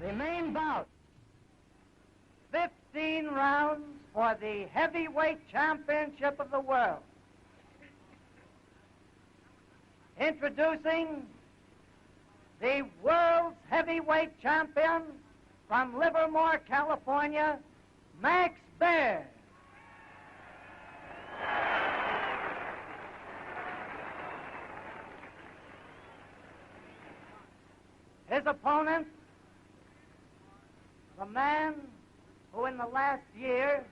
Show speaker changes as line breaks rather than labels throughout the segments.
The main bout. 15 rounds for the heavyweight championship of the world. Introducing the world's heavyweight champion from Livermore, California, MaxBaer. His opponent, the man who in the last year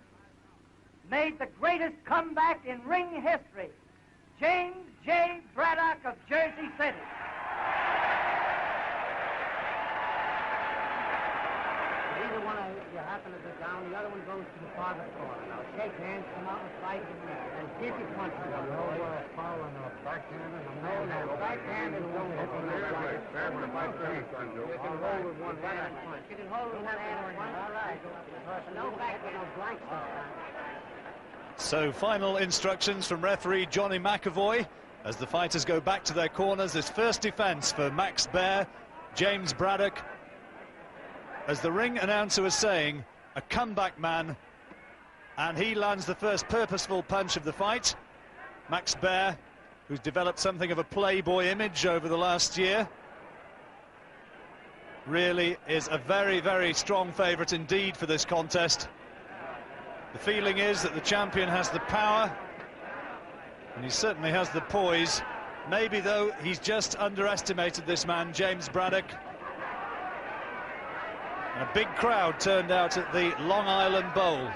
made the greatest comeback in ring history, James J. Braddock of Jersey City. Either one of you happen to go down, the other one goes to the farther corner. Now shake hands, come out and fight, and get your punches up. No foul on the backhand and no backhand and no hit on the right. You can hold with one hand. You can hold with one hand. All right. No backhand, no blanks this time.
So final instructions from referee Johnny McAvoy as the fighters go back to their corners. This first defense for MaxBaer, James Braddock. As the ring announcer was saying, a comeback man, and he lands the first purposeful punch of the fight. MaxBaer, who's developed something of a playboy image over the last year, really is a very, very strong favourite indeed for this contest. The feeling is that the champion has the power, and he certainly has the poise. Maybe, though, he's just underestimated this man, James Braddock. And a big crowd turned out at the Long Island Bowl.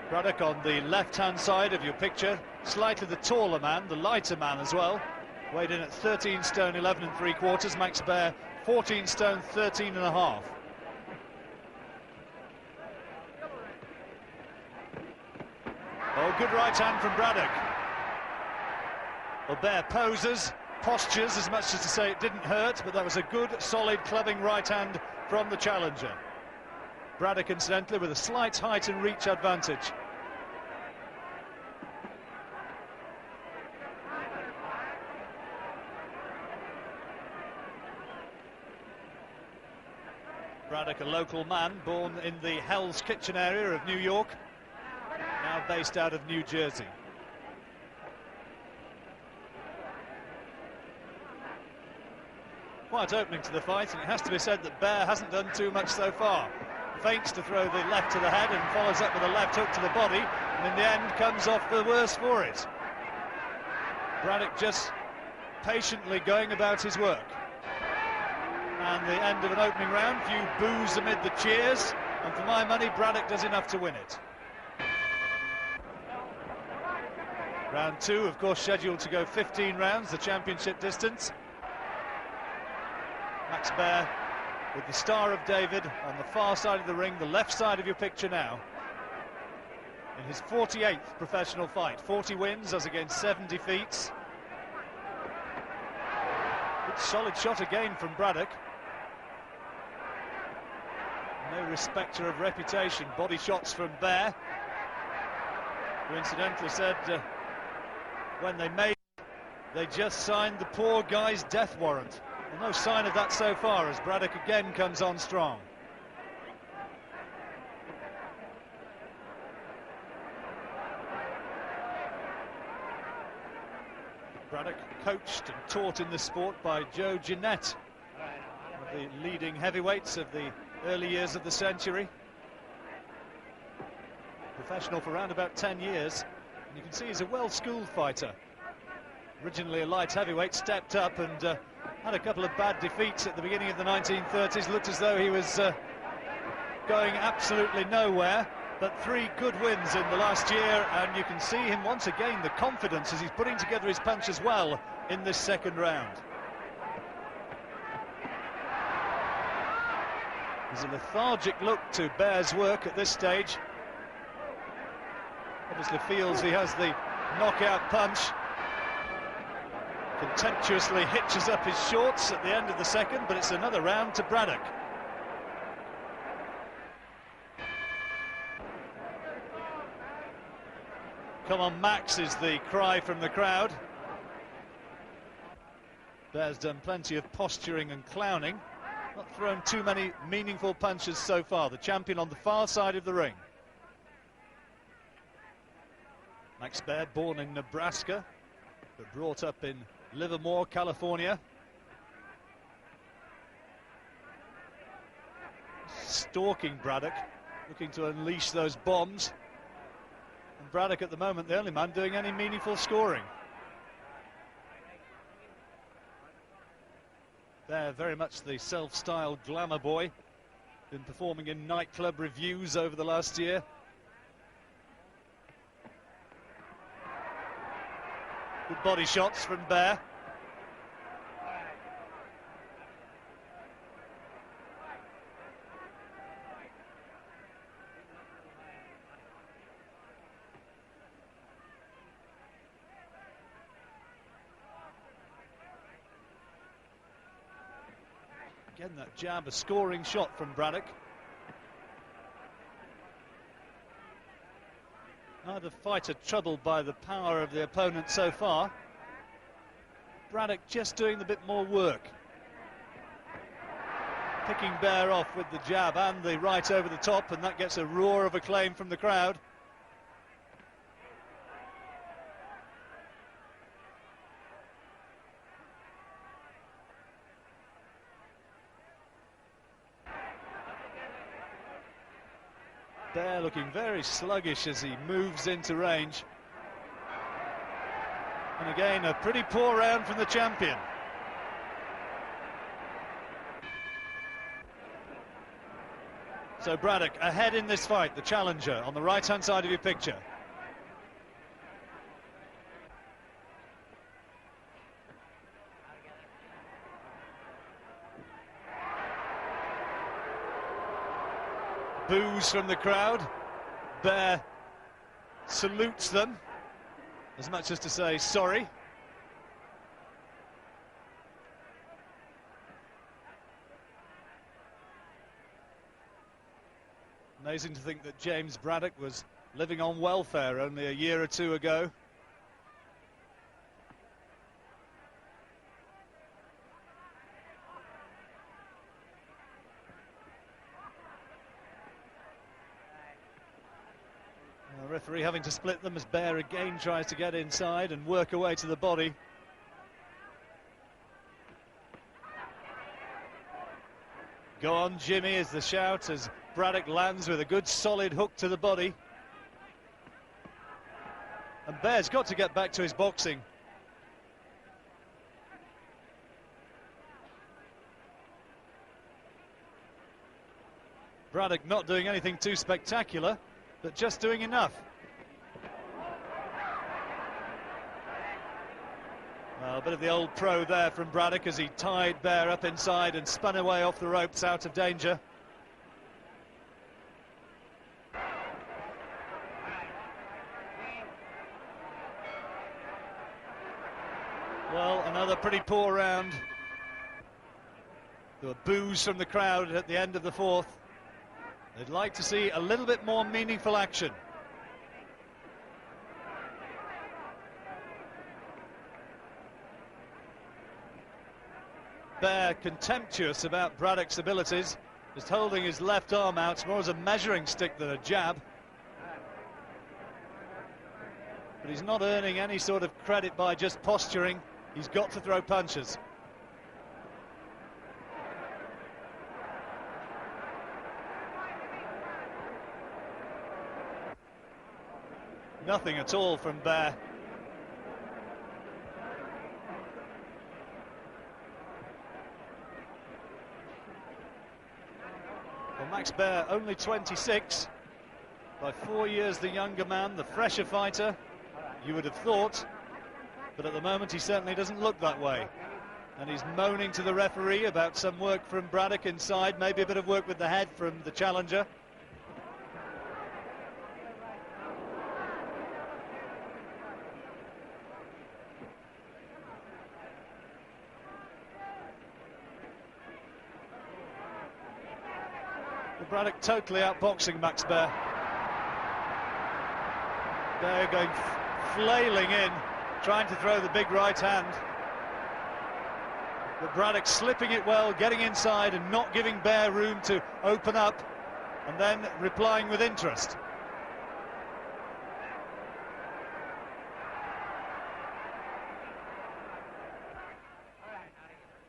Braddock on the left-hand side of your picture, slightly the taller man, the lighter man as well. Weighed in at 13 stone 11 3/4. MaxBaer 14 stone 13 1/2. Oh, good right hand from Braddock. Well, Baer poses, postures as much as to say it didn't hurt, but that was a good, solid, clubbing right hand from the challenger. Braddock, incidentally, with a slight height and reach advantage. Braddock, a local man, born in the Hell's Kitchen area of New York, now based out of New Jersey. Quite opening to the fight, and it has to be said that Baer hasn't done too much so far. Feints to throw the left to the head and follows up with a left hook to the body, and in the end comes off the worse for it. Braddock just patiently going about his work. And the end of an opening round, few boos amid the cheers, and for my money, Braddock does enough to win it. Round two, of course, scheduled to go 15 rounds, the championship distance. MaxBaer with the Star of David on the far side of the ring, the left side of your picture now. In his 48th professional fight, 40 wins as against 7 defeats. Good solid shot again from Braddock. No respecter of reputation. Body shots from Baer, who incidentally said when they made it, they just signed the poor guy's death warrant. Well, no sign of that so far as Braddock again comes on strong. Braddock coached and taught in the sport by Joe Jeanette, one of the leading heavyweights of the early years of the century. Professional for around about 10 years, and you can see he's a well-schooled fighter. Originally a light heavyweight, stepped up and had a couple of bad defeats at the beginning of the 1930s. Looked as though he was going absolutely nowhere, but 3 good wins in the last year, and you can see him once again, the confidence as he's putting together his punch as well in this second round. There's a lethargic look to Baer's work at this stage. Obviously feels he has the knockout punch. Contemptuously hitches up his shorts at the end of the second, but it's another round to Braddock. Come on, Max, is the cry from the crowd. Baer's done plenty of posturing and clowning, not thrown too many meaningful punches so far. The champion on the far side of the ring. Max Baer, born in Nebraska, but brought up in Livermore, California. Stalking Braddock, looking to unleash those bombs. And Braddock at the moment, the only man doing any meaningful scoring. They're very much the self-styled glamour boy. Been performing in nightclub reviews over the last year. Good body shots from Baer. Again, that jab, a scoring shot from Braddock. Neither fighter troubled by the power of the opponent so far. Braddock just doing the bit more work. Picking Baer off with the jab and the right over the top, and that gets a roar of acclaim from the crowd. Baer looking very sluggish as he moves into range. And again, a pretty poor round from the champion. So Braddock ahead in this fight, the challenger, on the right-hand side of your picture. Boos from the crowd. Baer salutes them, as much as to say sorry. Amazing to think that James Braddock was living on welfare only a year or two ago. The referee having to split them as Baer again tries to get inside and work away to the body. Go on, Jimmy, is the shout as Braddock lands with a good solid hook to the body. And Baer's got to get back to his boxing. Braddock not doing anything too spectacular, but just doing enough. Well, a bit of the old pro there from Braddock as he tied Baer up inside and spun away off the ropes out of danger. Well, another pretty poor round. There were boos from the crowd at the end of the fourth. They'd like to see a little bit more meaningful action. Baer contemptuous about Braddock's abilities, just holding his left arm out more as a measuring stick than a jab. But he's not earning any sort of credit by just posturing. He's got to throw punches. Nothing at all from Baer. Well, Max Baer, only 26, by 4 years the younger man, the fresher fighter, you would have thought, but at the moment he certainly doesn't look that way. And he's moaning to the referee about some work from Braddock inside, maybe a bit of work with the head from the challenger. Braddock totally outboxing Max Baer. Baer going flailing in, trying to throw the big right hand. But Braddock slipping it well, getting inside and not giving Baer room to open up, and then replying with interest.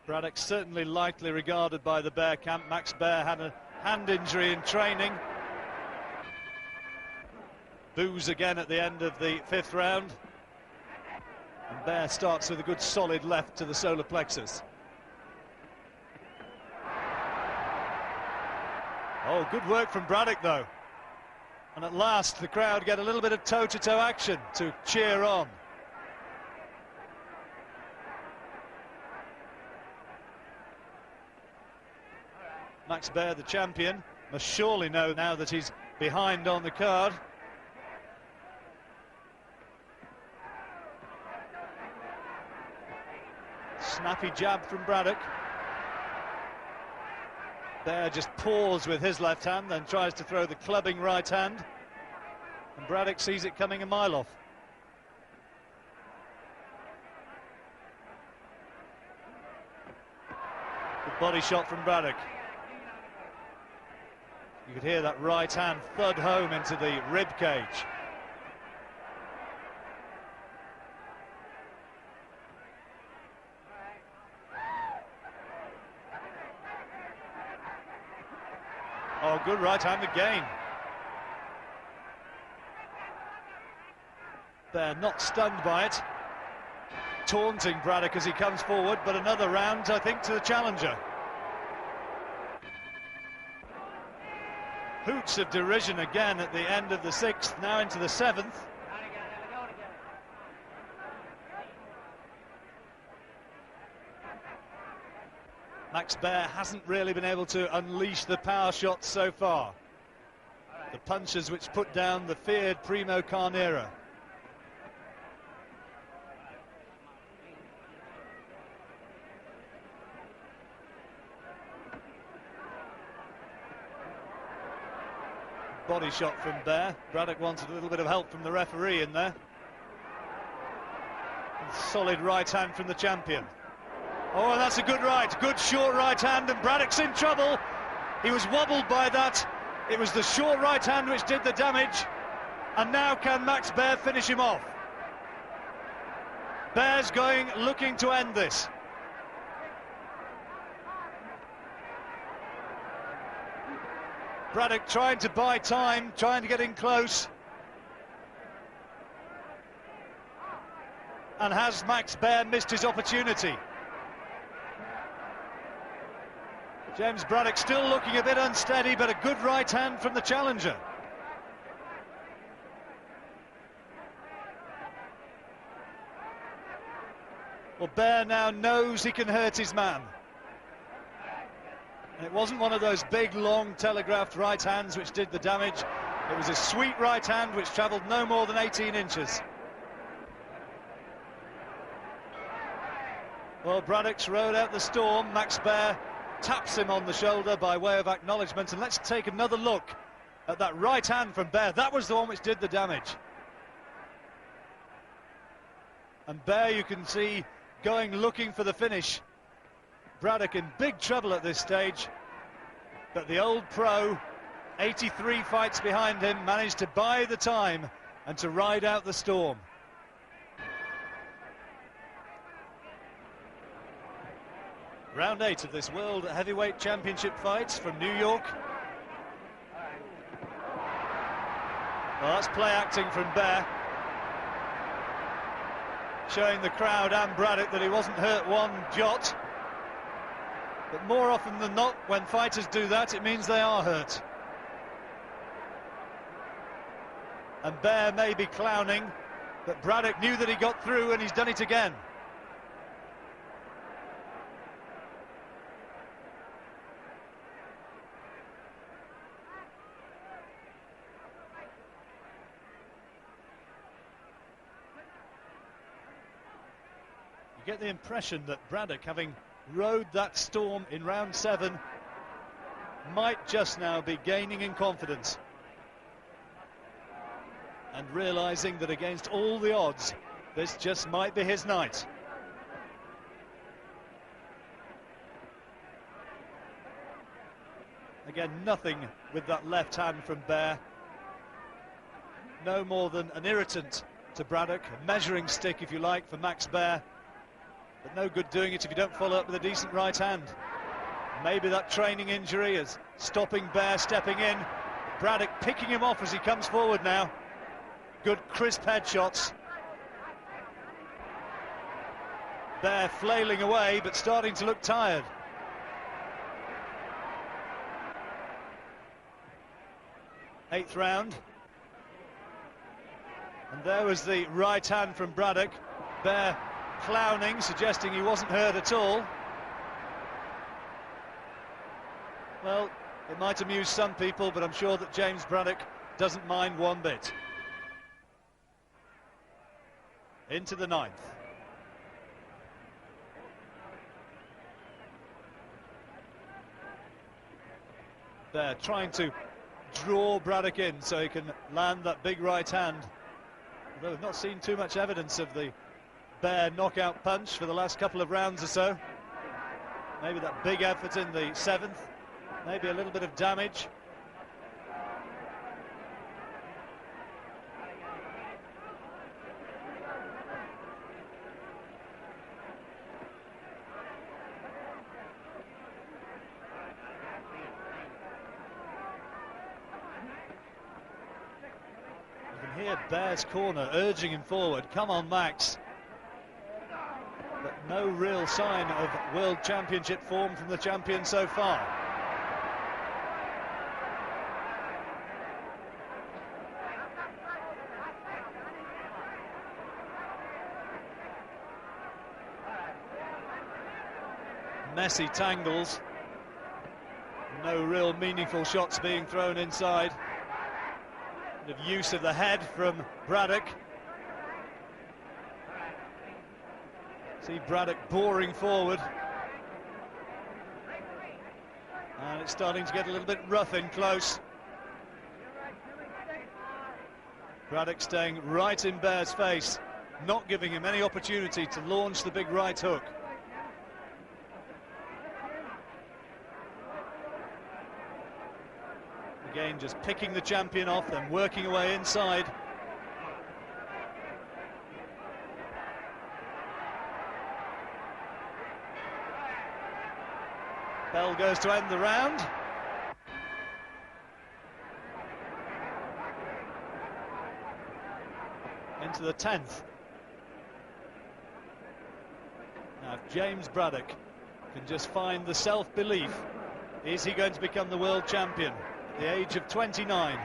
Braddock certainly lightly regarded by the Baer camp. Max Baer had a hand injury in training. Boos again at the end of the 5th round. And Baer starts with a good solid left to the solar plexus. Oh, good work from Braddock though. And at last the crowd get a little bit of toe-to-toe action to cheer on. Max Baer, the champion, must surely know now that he's behind on the card. Snappy jab from Braddock. Baer just paws with his left hand, then tries to throw the clubbing right hand. And Braddock sees it coming a mile off. Good body shot from Braddock. You could hear that right hand thud home into the rib cage. Oh, good right hand again. Baer not stunned by it. Taunting Braddock as he comes forward, but another round, I think, to the challenger. Hoots of derision again at the end of the 6th, now into the 7th. Max Baer hasn't really been able to unleash the power shots so far. The punches which put down the feared Primo Carnera. Body shot from Baer. Braddock wanted a little bit of help from the referee in there. And solid right hand from the champion. Oh, and that's a good right. Good short right hand, and Braddock's in trouble. He was wobbled by that. It was the short right hand which did the damage. And now can Max Baer finish him off? Baer's looking to end this. Braddock trying to buy time, trying to get in close. And has Max Baer missed his opportunity? James Braddock still looking a bit unsteady, but a good right hand from the challenger. Well, Baer now knows he can hurt his man. And it wasn't one of those big, long, telegraphed right hands which did the damage. It was a sweet right hand which travelled no more than 18 inches. Well, Braddock's rode out the storm. Max Baer taps him on the shoulder by way of acknowledgement. And let's take another look at that right hand from Baer. That was the one which did the damage. And Baer, you can see, looking for the finish. Braddock in big trouble at this stage, but the old pro, 83 fights behind him, managed to buy the time and to ride out the storm. Round 8 of this World Heavyweight Championship fight from New York. Well, that's play acting from Baer, showing the crowd and Braddock that he wasn't hurt one jot. But more often than not, when fighters do that, it means they are hurt. And Baer may be clowning, but Braddock knew that he got through, and he's done it again. You get the impression that Braddock, having rode that storm in round 7, might just now be gaining in confidence and realizing that against all the odds, this just might be his night. Again, nothing with that left hand from Baer. No more than an irritant to Braddock, a measuring stick, if you like, for Max Baer. But no good doing it if you don't follow up with a decent right hand. Maybe that training injury is stopping Baer stepping in. Braddock picking him off as he comes forward now. Good crisp headshots. Baer flailing away, but starting to look tired. Eighth round. And there was the right hand from Braddock. Baer clowning, suggesting he wasn't hurt at all. Well, it might amuse some people, but I'm sure that James Braddock doesn't mind one bit. Into the ninth. Baer trying to draw Braddock in so he can land that big right hand. Although we've not seen too much evidence of the Baer knockout punch for the last couple of rounds or so. Maybe that big effort in the seventh, maybe a little bit of damage. Here, Baer's corner urging him forward. Come on, Max. But no real sign of World Championship form from the champion so far. Messy tangles. No real meaningful shots being thrown inside. Of use of the head from Braddock. See Braddock boring forward. And it's starting to get a little bit rough in close. Braddock staying right in Baer's face, not giving him any opportunity to launch the big right hook. Again, just picking the champion off, then working away inside. Bell goes to end the round. Into the 10th. Now, if James Braddock can just find the self-belief, is he going to become the world champion? The age of 29.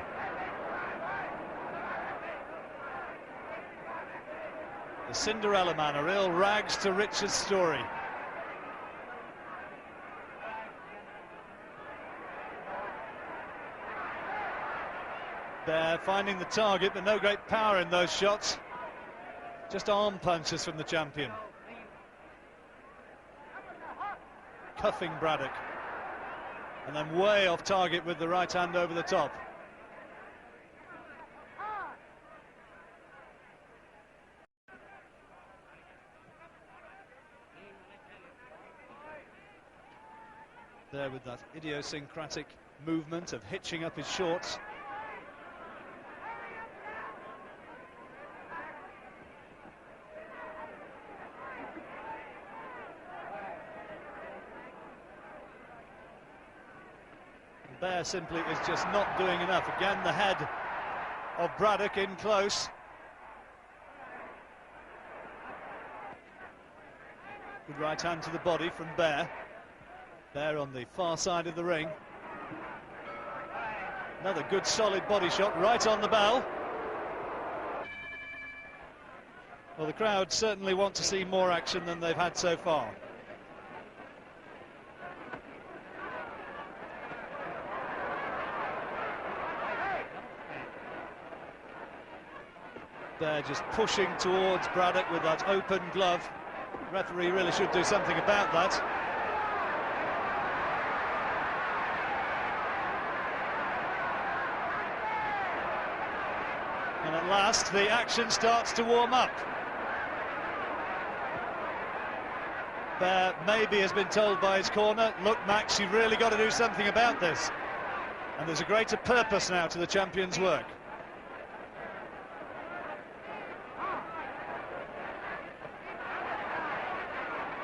The Cinderella Man, a real rags to riches story. Baer finding the target, but no great power in those shots. Just arm punches from the champion. Cuffing Braddock. And then way off target with the right hand over the top. There with that idiosyncratic movement of hitching up his shorts. Baer simply is just not doing enough. Again, the head of Braddock in close. Good right hand to the body from Baer. Baer on the far side of the ring. Another good solid body shot right on the bell. Well, the crowd certainly want to see more action than they've had so far. Baer just pushing towards Braddock with that open glove. The referee really should do something about that. And at last the action starts to warm up. Baer maybe has been told by his corner, look Max, you've really got to do something about this. And there's a greater purpose now to the champion's work.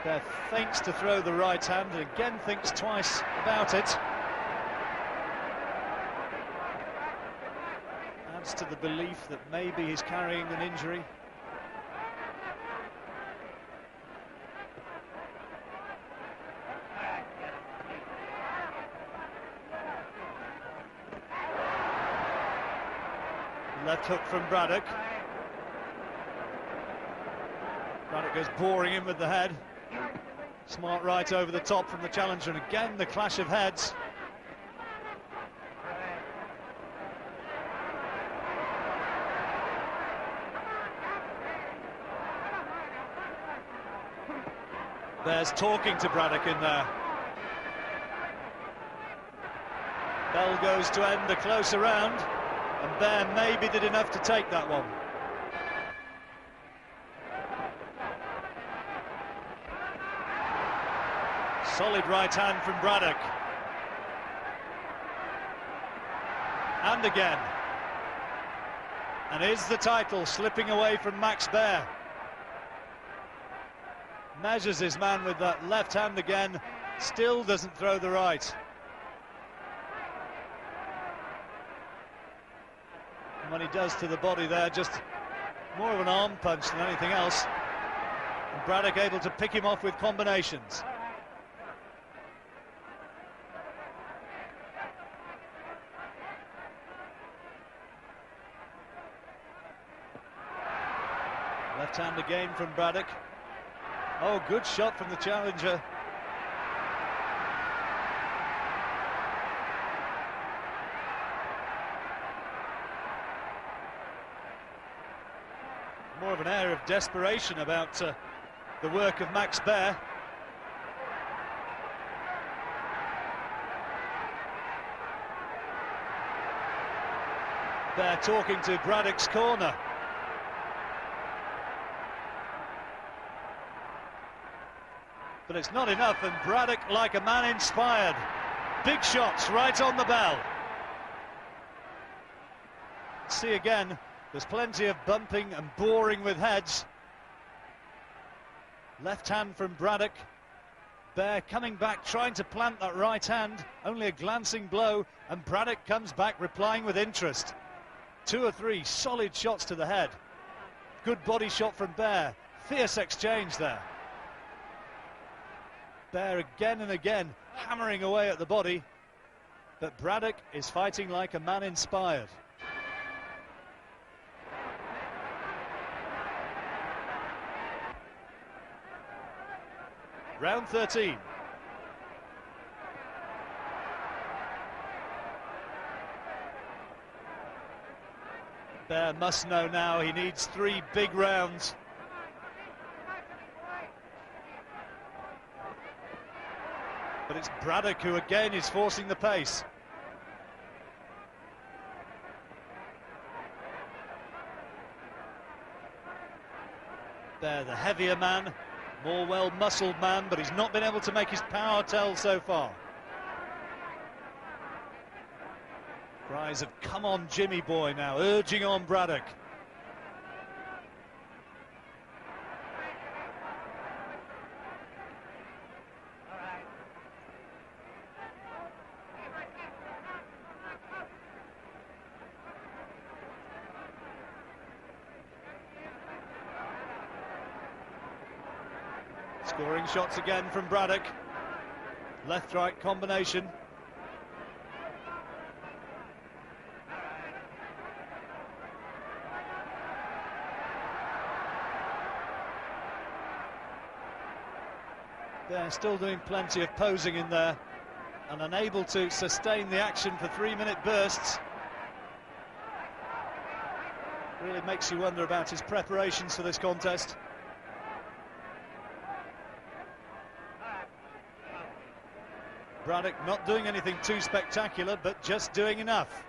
Bear feints to throw the right hand and again thinks twice about it. Adds to the belief that maybe he's carrying an injury. Left hook from Braddock. Braddock goes boring in with the head. Smart right over the top from the challenger, and again the clash of heads. There's talking to Braddock in there. Bell goes to end a closer round, and Bear maybe did enough to take that one. Solid right hand from Braddock. And again. And is the title slipping away from Max Baer? Measures his man with that left hand again. Still doesn't throw the right. And when he does to the body there, just more of an arm punch than anything else. And Braddock able to pick him off with combinations. Left hand again from Braddock. Oh, good shot from the challenger. More of an air of desperation about the work of Max Baer. Baer talking to Braddock's corner. But it's not enough, and Braddock like a man inspired. Big shots right on the bell. See again, there's plenty of bumping and boring with heads. Left hand from Braddock. Baer coming back, trying to plant that right hand. Only a glancing blow, and Braddock comes back, replying with interest. 2 or 3 solid shots to the head. Good body shot from Baer. Fierce exchange there. Baer again and again hammering away at the body, but Braddock is fighting like a man inspired. Round 13. Baer must know now he needs 3 big rounds. But it's Braddock who again is forcing the pace. Baer, the heavier man, more well-muscled man, but he's not been able to make his power tell so far. Cries of "come on Jimmy boy" now, urging on Braddock. Scoring shots again from Braddock. Left-right combination. They're still doing plenty of posing in there and unable to sustain the action for 3-minute bursts. Really makes you wonder about his preparations for this contest. Braddock not doing anything too spectacular, but just doing enough.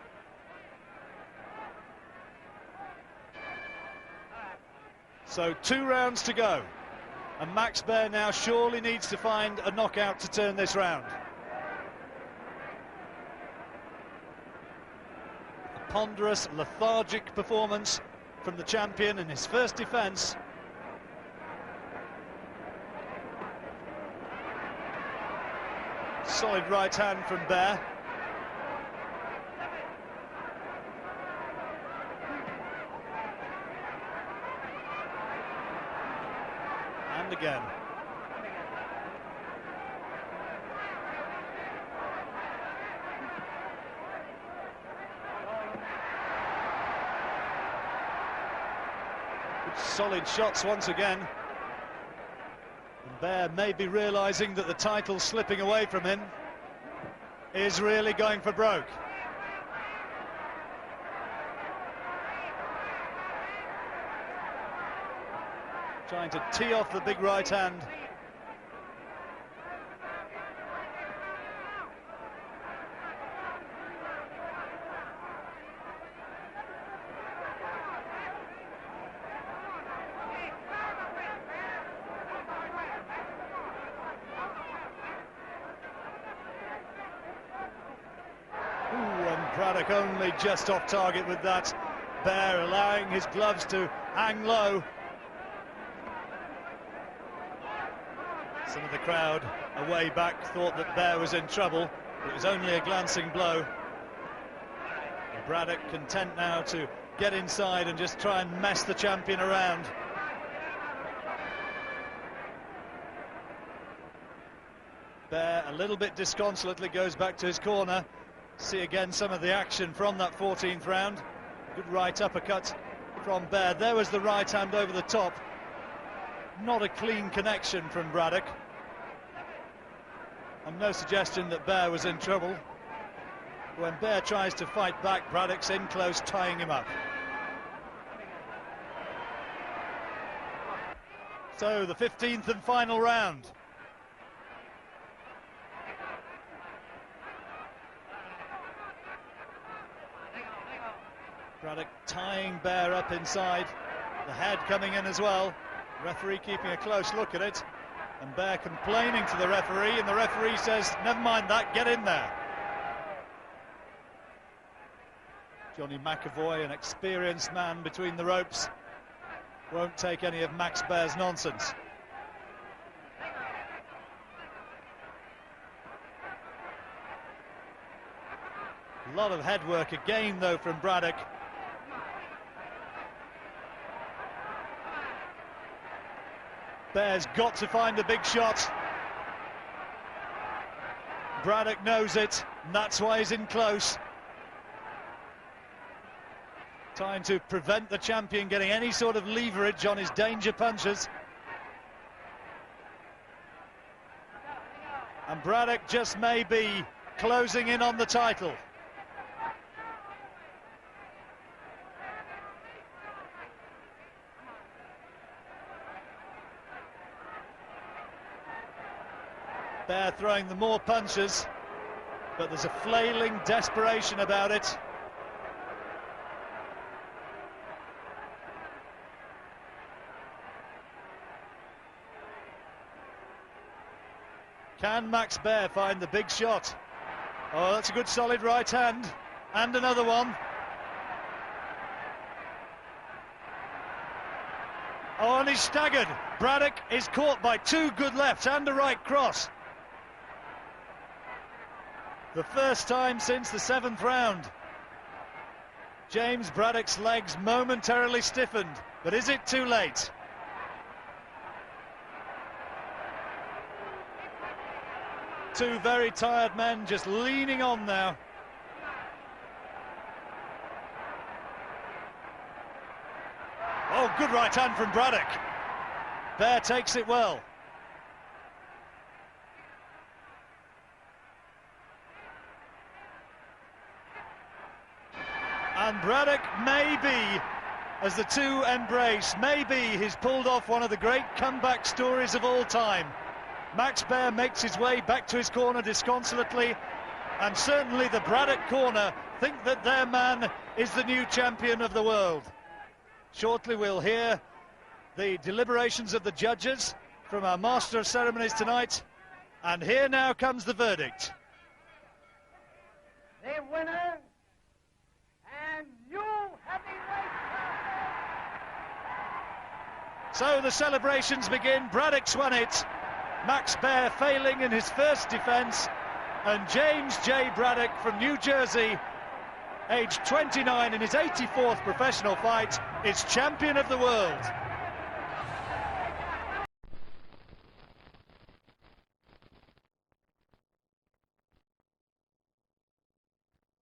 So 2 rounds to go, and Max Baer now surely needs to find a knockout to turn this round. ponderous, lethargic performance from the champion in his first defence. Solid right hand from Baer. And again. Good solid shots once again. And Baer may be realising that the title's slipping away from him. Is really going for broke. Trying to tee off the big right hand. Braddock only just off target with that. Baer allowing his gloves to hang low. Some of the crowd away back thought that Baer was in trouble, but it was only a glancing blow. And Braddock content now to get inside and just try and mess the champion around. Baer a little bit disconsolately goes back to his corner. See again some of the action from that 14th round. Good right uppercut from Baer. There was the right hand over the top. Not a clean connection from Braddock. And no suggestion that Baer was in trouble. When Baer tries to fight back, Braddock's in close, tying him up. So the 15th and final round. Braddock tying Baer up inside, the head coming in as well. Referee keeping a close look at it, and Baer complaining to the referee, and the referee says, never mind that, get in there. Johnny McAvoy, an experienced man between the ropes, won't take any of Max Baer's nonsense. A lot of head work again though from Braddock. Baer's got to find a big shot. Braddock knows it, and that's why he's in close. Trying to prevent the champion getting any sort of leverage on his danger punches. And Braddock just may be closing in on the title. Baer throwing the more punches, but there's a flailing desperation about it. Can Max Baer find the big shot? Oh, that's a good solid right hand, and another one. Oh, and he's staggered. Braddock is caught by two good lefts and a right cross. The first time since the 7th round. James Braddock's legs momentarily stiffened, but is it too late? Two very tired men just leaning on now. Oh, good right hand from Braddock. Baer takes it well. And Braddock maybe, as the two embrace, maybe he's pulled off one of the great comeback stories of all time. Max Baer makes his way back to his corner disconsolately, and certainly the Braddock corner think that their man is the new champion of the world. Shortly we'll hear the deliberations of the judges from our Master of Ceremonies tonight, and here now comes the verdict.
The winner and
So the celebrations begin. Braddock's won it. Max Baer failing in his first defence. And James J. Braddock from New Jersey, aged 29 in his 84th professional fight, is champion of the world.